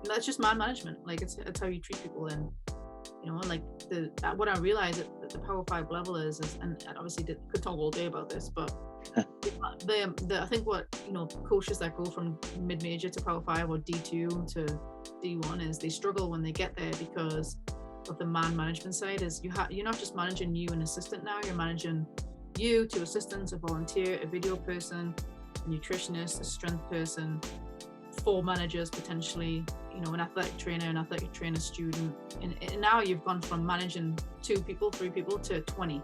that's just man management. Like it's how you treat people. And like what I realized at the Power 5 level is and obviously could talk all day about this, but I think what coaches that go from mid-major to Power 5 or D2 to D1 is they struggle when they get there because of the man management side. Is you're not just managing you an assistant now, you're managing you, two assistants, a volunteer, a video person, a nutritionist, a strength person, 4 managers potentially, an athletic trainer student, and now you've gone from managing 2 people, 3 people to 20.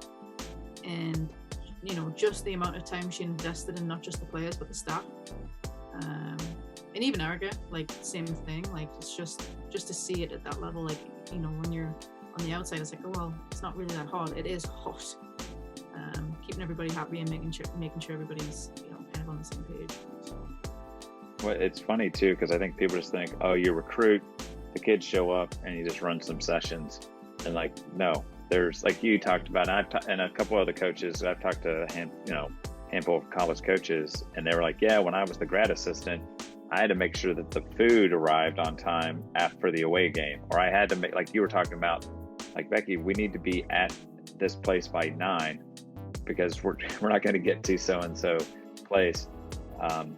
And just the amount of time she invested in not just the players but the staff, and even Erica, like same thing. Like it's just to see it at that level, like when you're on the outside it's like, oh well, it's not really that hard. It is hot. Keeping everybody happy and making sure everybody's kind of on the same page. So. Well, it's funny too, because I think people just think, oh, you recruit, the kids show up and you just run some sessions, and like, no, there's, like you talked about, and a couple other coaches, I've talked to a handful of college coaches, and they were like, yeah, when I was the grad assistant, I had to make sure that the food arrived on time after the away game, or I had to make, like you were talking about, like, Becky, we need to be at this place by 9 because we're not going to get to so-and-so place.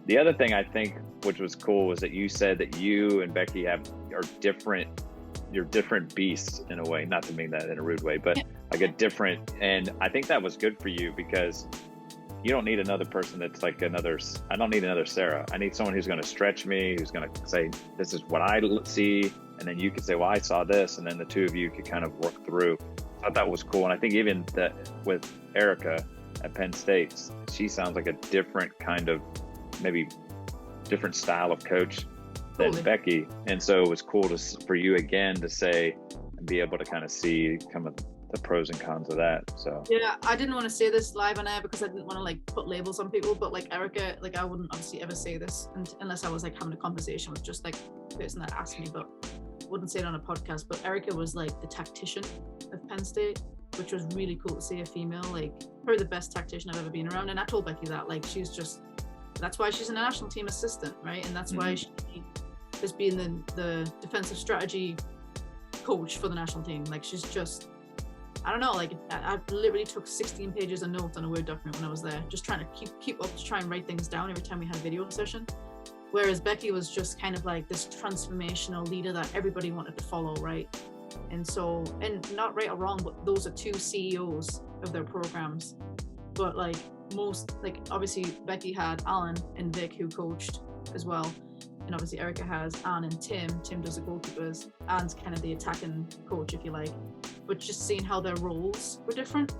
The other thing I think, which was cool, was that you said that you and Becky are different. You're different beasts in a way, not to mean that in a rude way, but like a different. And I think that was good for you because you don't need another person that's like I don't need another Sarah. I need someone who's going to stretch me, who's going to say, this is what I see. And then you could say, well, I saw this. And then the two of you could kind of work through. I thought that was cool. And I think even that with Erica at Penn State, she sounds like a different kind of, maybe different style of coach than Becky. And so it was cool for you again to say and be able to kind of see kind of the pros and cons of that. So yeah, I didn't want to say this live on air because I didn't want to like put labels on people, but like Erica, like I wouldn't obviously ever say this unless I was like having a conversation with just like the person that asked me, but wouldn't say it on a podcast. But Erica was like the tactician of Penn State, which was really cool to see a female, like probably the best tactician I've ever been around. And I told Becky that, like, that's why she's a national team assistant, right? And that's why she has been the defensive strategy coach for the national team. Like she's just, I don't know, like I literally took 16 pages of notes on a Word document when I was there, just trying to keep up to try and write things down every time we had a video session. Whereas Becky was just kind of like this transformational leader that everybody wanted to follow, right? And so, and not right or wrong, but those are 2 CEOs of their programs. But like obviously Becky had Alan and Vic who coached as well. And obviously Erica has Anne and Tim. Tim does the goalkeepers. Anne's kind of the attacking coach, if you like. But just seeing how their roles were different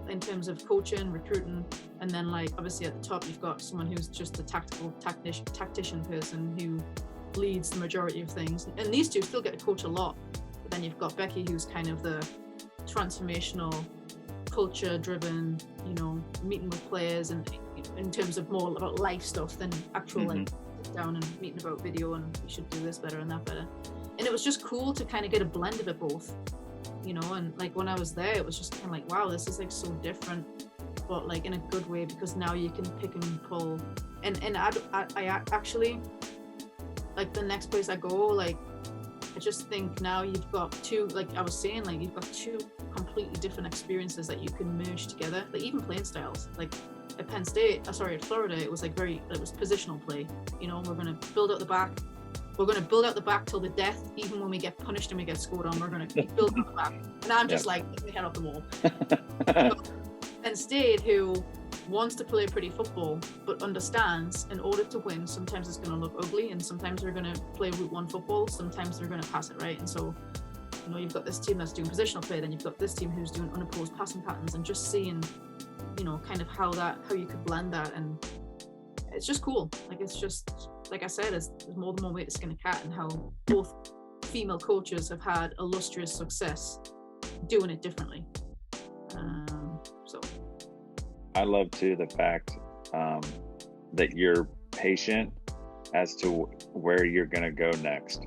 in terms of coaching, recruiting, and then like obviously at the top you've got someone who's just a tactician person who leads the majority of things. And these 2 still get to coach a lot. But then you've got Becky who's kind of the transformational, culture-driven, meeting with players, and in terms of more about life stuff than actual like sit down and meeting about video and you should do this better and that better. And it was just cool to kind of get a blend of it both, and like when I was there, it was just kind of like, wow, this is like so different, but like in a good way, because now you can pick and pull. And I actually, like the next place I go, like I just think now you've got 2, like I was saying, like you've got 2 completely different experiences that you can merge together, like even playing styles. Like at Penn State, at Florida, it was like it was positional play. We're going to build out the back. We're going to build out the back till the death, even when we get punished and we get scored on. We're going to keep building out the back. And I'm just like, get my head off the wall. Penn State, who wants to play pretty football, but understands in order to win, sometimes it's going to look ugly, and sometimes they're going to play route 1 football, sometimes they're going to pass it, right? And so, you've got this team that's doing positional play, then you've got this team who's doing unopposed passing patterns, and just seeing, kind of how you could blend that, and it's just cool. Like it's just, like I said, there's more than one way to skin a cat, and how both female coaches have had illustrious success doing it differently. So I love too the fact that you're patient as to where you're going to go next.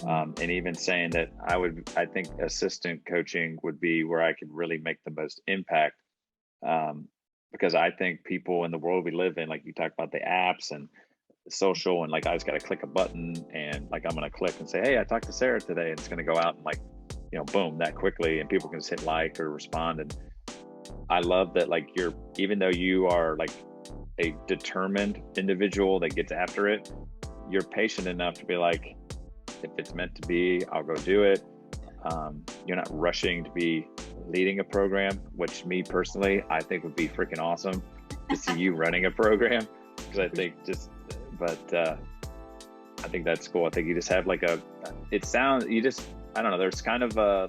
And even saying that I think assistant coaching would be where I could really make the most impact. Because I think people in the world we live in, like you talk about the apps and social and like I just got to click a button and like I'm going to click and say, hey, I talked to Sarah today, and it's going to go out and like, you know, boom, that quickly, and people can just hit like or respond. And I love that, like, you're, even though you are like a determined individual that gets after it, you're patient enough to be like, if it's meant to be, I'll go do it. You're not rushing to be leading a program, which me personally, I think would be freaking awesome to see you running a program. Because I think I think that's cool. I think you just have like I don't know, there's kind of a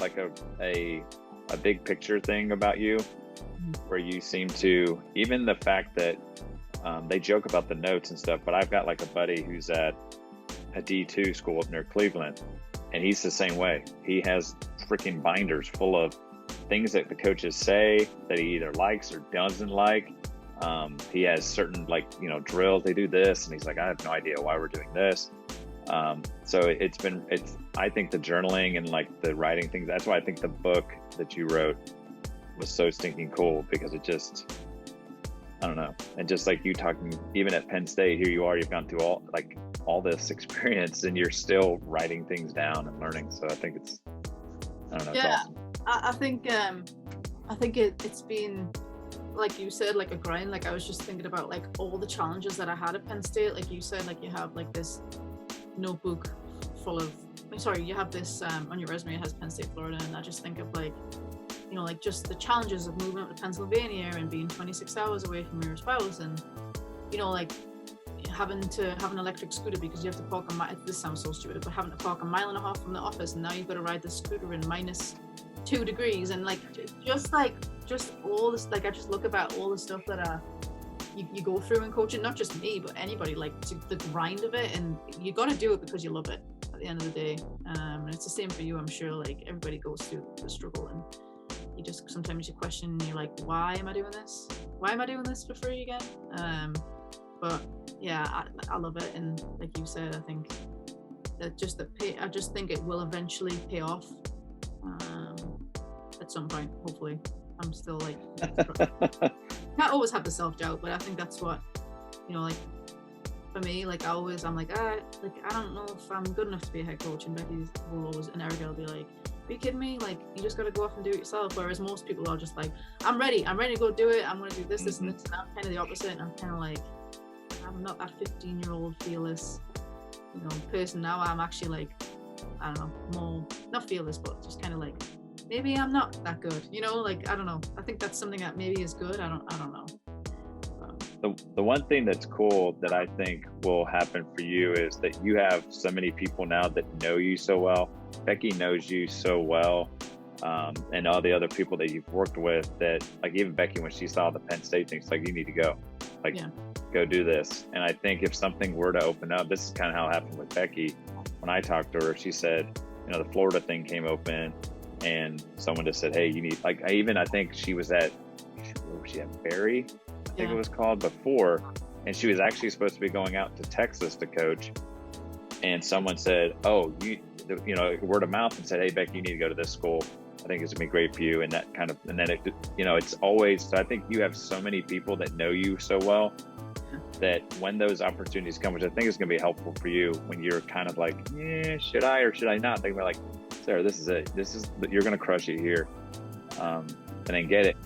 big picture thing about you where you seem to, even the fact that they joke about the notes and stuff, but I've got like a buddy who's at a D2 school up near Cleveland, and he's the same way. He has freaking binders full of things that the coaches say that he either likes or doesn't like. He has certain, like, you know, drills, they do this, and he's like, I have no idea why we're doing this. So I think the journaling and like the writing things, that's why I think the book that you wrote was so stinking cool, because it just, I don't know. And just like you talking, even at Penn State, here you are, you've gone through all this experience and you're still writing things down and learning. So I think it's, I don't know. Yeah, it's awesome. I think it's been, like you said, like a grind. Like I was just thinking about like all the challenges that I had at Penn State. Like you said, like you have like this notebook full of, you have this on your resume, it has Penn State, Florida, and I just think of like, you know, like just the challenges of moving up to Pennsylvania and being 26 hours away from your spouse, and, you know, like having to have an electric scooter because you have to park a mile. This sounds so stupid, but having to park 1.5 miles from the office, and now you've got to ride the scooter in -2 degrees, and like just all this, like I just look about all the stuff that you go through in coaching, not just me, but anybody, like the grind of it, and you got to do it because you love it at the end of the day. And it's the same for you, I'm sure. Like everybody goes through the struggle, and you just, sometimes you question, and you're like, why am I doing this? Why am I doing this for free again? But yeah, I love it. And like you said, I think that I just think it will eventually pay off at some point, hopefully. I'm still like, I always have the self-doubt, but I think that's what, you know, like for me, like I'm like, I don't know if I'm good enough to be a head coach. And Becky will always, and Erica will be like, are you kidding me? Like, you just got to go off and do it yourself. Whereas most people are just like, I'm ready to go do it. I'm going to do this, this, and this. And I'm kind of the opposite. And I'm kind of like, I'm not that 15-year-old fearless, you know, person now. I'm actually like, I don't know, more, not fearless, but just kind of like, maybe I'm not that good, you know, like, I don't know. I think that's something that maybe is good. I don't know. The one thing that's cool that I think will happen for you is that you have so many people now that know you so well. Becky knows you so well, and all the other people that you've worked with, that, like, even Becky, when she saw the Penn State thing, it's like, you need to go, like, go do this. And I think if something were to open up, this is kind of how it happened with Becky. When I talked to her, she said, you know, the Florida thing came open, and someone just said, hey, you need, like, I think she was at, where was she at, Barry, I think it was called, before, and she was actually supposed to be going out to Texas to coach, and someone said, oh, you know, word of mouth, and said, hey, Becky, you need to go to this school. I think it's gonna be great for you. And that kind of, and then it, you know, it's always, so I think you have so many people that know you so well that when those opportunities come, which I think is gonna be helpful for you when you're kind of like, yeah, should I or should I not? They're gonna be like, Sarah, this is it. You're gonna crush it here, and then get it.